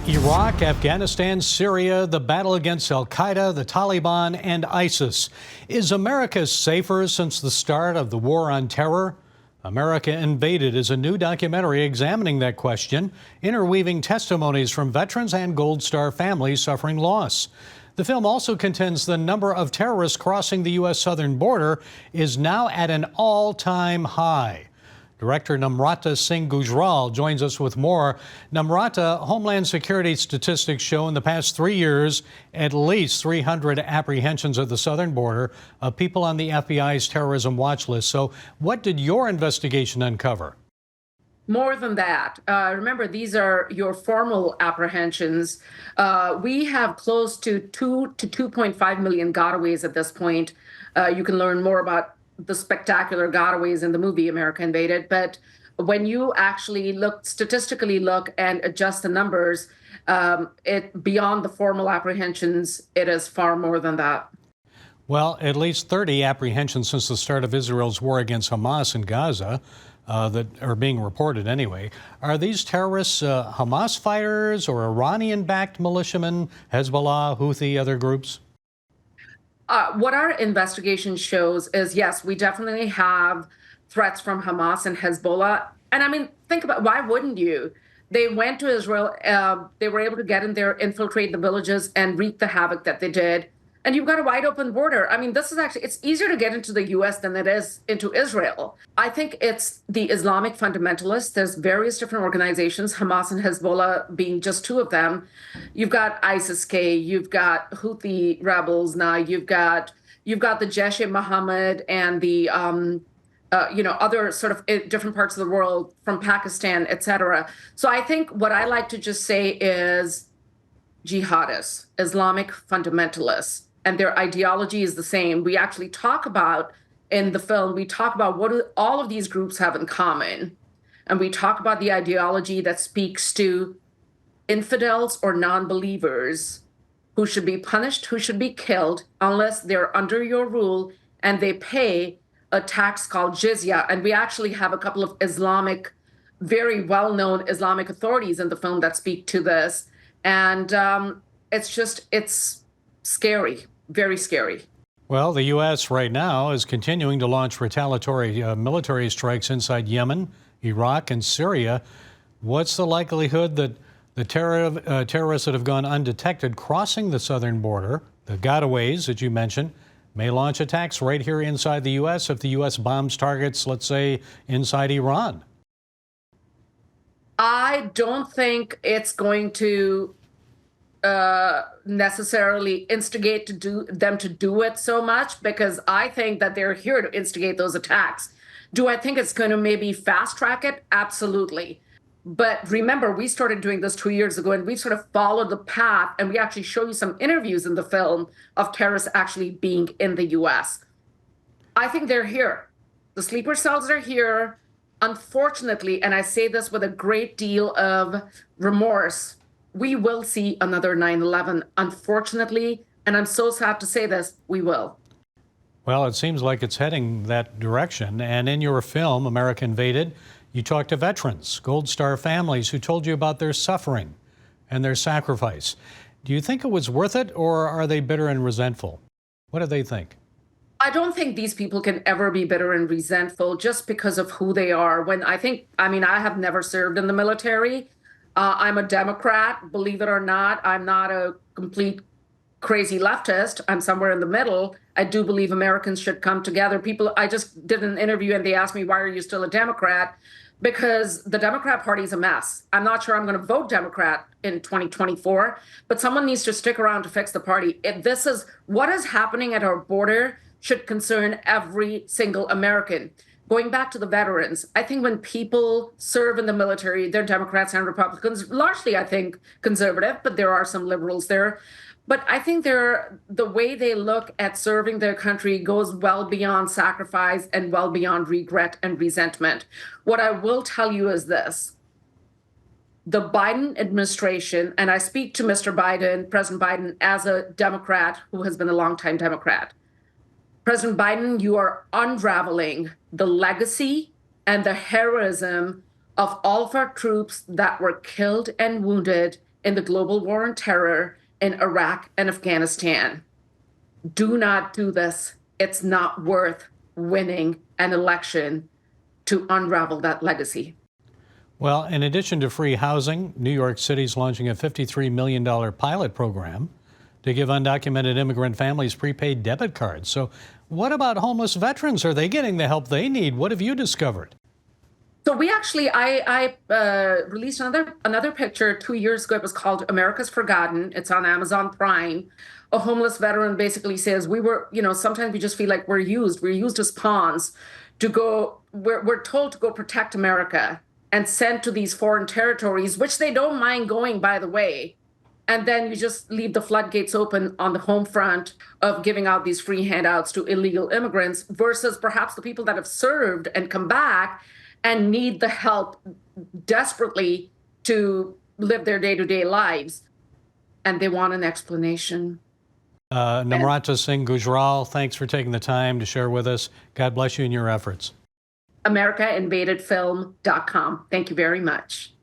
Iraq, Afghanistan, Syria, the battle against al-Qaeda, the Taliban, and ISIS. Is America safer since the start of the war on terror? America Invaded is a new documentary examining that question, interweaving testimonies from veterans and Gold Star families suffering loss. The film also contends the number of terrorists crossing the U.S. southern border is now at an all-time high. Director Nimrata Sing Gujral joins us with more. Nimrata, Homeland Security statistics show in the past 3 years at least 300 apprehensions at the southern border of people on the FBI's terrorism watch list. So what did your investigation uncover? More than that. Remember, these are your formal apprehensions. We have close to 2 to 2.5 million gotaways at this point. You can learn more about the spectacular gotaways in the movie America Invaded. But when you actually statistically look and adjust the numbers, beyond the formal apprehensions, it is far more than that. Well, at least 30 apprehensions since the start of Israel's war against Hamas in Gaza that are being reported anyway. Are these terrorists Hamas fighters or Iranian-backed militiamen, Hezbollah, Houthi, other groups? What our investigation shows is, yes, we definitely have threats from Hamas and Hezbollah. And I mean, think about, why wouldn't you? They went to Israel. They were able to get in there, infiltrate the villages, and wreak the havoc that they did. And you've got a wide open border. I mean, this is actually, it's easier to get into the U.S. than it is into Israel. I think it's the Islamic fundamentalists. There's various different organizations, Hamas and Hezbollah being just two of them. You've got ISIS-K, you've got Houthi rebels now, you've got the Jaish-e-Mohammed and the other sort of different parts of the world from Pakistan, et cetera. So I think what I like to just say is jihadists, Islamic fundamentalists, and their ideology is the same. We actually talk about, in the film, we talk about what do all of these groups have in common. And we talk about the ideology that speaks to infidels or non-believers who should be punished, who should be killed, unless they're under your rule and they pay a tax called jizya. And we actually have a couple of Islamic, very well-known Islamic authorities in the film that speak to this. And it's scary, very scary. Well, the U.S. right now is continuing to launch retaliatory military strikes inside Yemen, Iraq, and Syria. What's the likelihood that the terrorists that have gone undetected crossing the southern border, the gotaways that you mentioned, may launch attacks right here inside the U.S. if the U.S. bombs targets, let's say, inside Iran? I don't think it's going to necessarily instigate them to do it so much, because I think that they're here to instigate those attacks. Do I think it's going to maybe fast track it? Absolutely. But remember, we started doing this 2 years ago, and we sort of followed the path, and we actually show you some interviews in the film of terrorists actually being in the U.S. I think they're here. The sleeper cells are here. Unfortunately, and I say this with a great deal of remorse, we will see another 9/11, unfortunately, and I'm so sad to say this, we will. Well, it seems like it's heading that direction. And in your film, America Invaded, you talked to veterans, Gold Star families who told you about their suffering and their sacrifice. Do you think it was worth it, or are they bitter and resentful? What do they think? I don't think these people can ever be bitter and resentful just because of who they are. I have never served in the military. I'm a Democrat, believe it or not. I'm not a complete crazy leftist. I'm somewhere in the middle. I do believe Americans should come together. I just did an interview and they asked me, why are you still a Democrat? Because the Democrat Party is a mess. I'm not sure I'm going to vote Democrat in 2024, but someone needs to stick around to fix the party. What is happening at our border should concern every single American. Going back to the veterans, I think when people serve in the military, they're Democrats and Republicans, largely, I think, conservative, but there are some liberals there. But I think the way they look at serving their country goes well beyond sacrifice and well beyond regret and resentment. What I will tell you is this. The Biden administration, and I speak to Mr. Biden, President Biden, as a Democrat who has been a longtime Democrat. President Biden, you are unraveling the legacy and the heroism of all of our troops that were killed and wounded in the global war on terror in Iraq and Afghanistan. Do not do this. It's not worth winning an election to unravel that legacy. Well, in addition to free housing, New York City is launching a $53 million pilot program to give undocumented immigrant families prepaid debit cards. So what about homeless veterans? Are they getting the help they need? What have you discovered? So we actually, I released another picture 2 years ago. It was called America's Forgotten. It's on Amazon Prime. A homeless veteran basically says, we were, sometimes we just feel like we're used as pawns to go, we're told to go protect America and sent to these foreign territories, which they don't mind going, by the way. And then you just leave the floodgates open on the home front of giving out these free handouts to illegal immigrants versus perhaps the people that have served and come back and need the help desperately to live their day-to-day lives. And they want an explanation. Nimrata Sing Gujral, thanks for taking the time to share with us. God bless you in your efforts. AmericaInvadedFilm.com. Thank you very much.